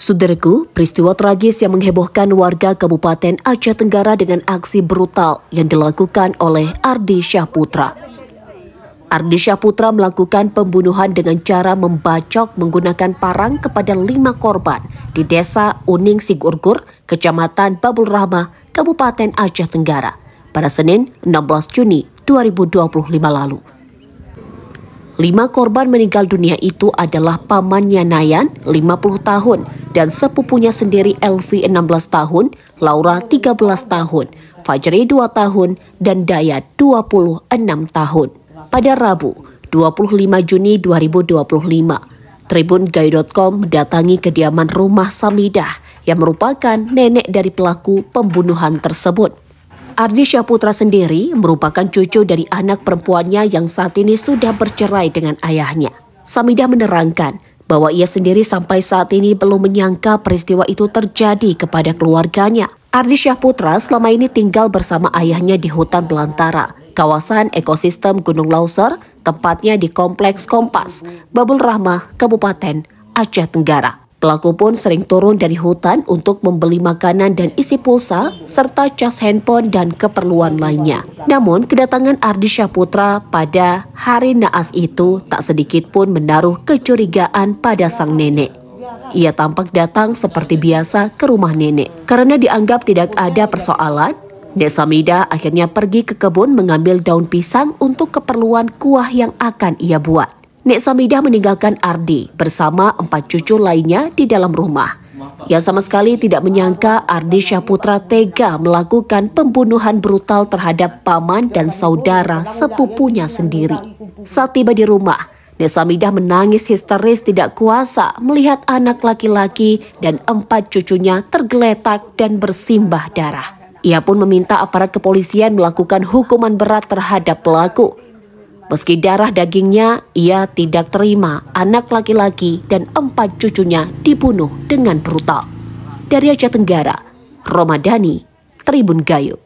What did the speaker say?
Saudaraku, peristiwa tragis yang menghebohkan warga Kabupaten Aceh Tenggara dengan aksi brutal yang dilakukan oleh Ardi Syahputra. Ardi Syahputra melakukan pembunuhan dengan cara membacok menggunakan parang kepada 5 korban di Desa Uning Sigurgur, Kecamatan Babul Rahmah, Kabupaten Aceh Tenggara pada Senin 16 Juni 2025 lalu. 5 korban meninggal dunia itu adalah pamannya Nayan, 50 tahun, dan sepupunya sendiri Elvi 16 tahun, Laura 13 tahun, Fajri 2 tahun, dan Dayat 26 tahun. Pada Rabu, 25 Juni 2025, tribungayu.com mendatangi kediaman rumah Samidah yang merupakan nenek dari pelaku pembunuhan tersebut. Ardi Syahputra sendiri merupakan cucu dari anak perempuannya yang saat ini sudah bercerai dengan ayahnya. Samidah menerangkan bahwa ia sendiri sampai saat ini belum menyangka peristiwa itu terjadi kepada keluarganya. Ardi Syahputra selama ini tinggal bersama ayahnya di hutan belantara, kawasan ekosistem Gunung Lauser, tepatnya di Kompleks Kompas, Babul Rahmah, Kabupaten Aceh Tenggara. Pelaku pun sering turun dari hutan untuk membeli makanan dan isi pulsa, serta cas handphone dan keperluan lainnya. Namun, kedatangan Ardi Syahputra pada hari naas itu tak sedikit pun menaruh kecurigaan pada sang nenek. Ia tampak datang seperti biasa ke rumah nenek. Karena dianggap tidak ada persoalan, Nek Samidah akhirnya pergi ke kebun mengambil daun pisang untuk keperluan kuah yang akan ia buat. Nek Samidah meninggalkan Ardi bersama 4 cucu lainnya di dalam rumah. Ia sama sekali tidak menyangka Ardi Syahputra tega melakukan pembunuhan brutal terhadap paman dan saudara sepupunya sendiri. Saat tiba di rumah, Nek Samidah menangis histeris tidak kuasa melihat anak laki-laki dan 4 cucunya tergeletak dan bersimbah darah. Ia pun meminta aparat kepolisian melakukan hukuman berat terhadap pelaku. Meski darah dagingnya, ia tidak terima anak laki-laki dan 4 cucunya dibunuh dengan brutal. Dari Aceh Tenggara, Romadhani, Tribun Gayu.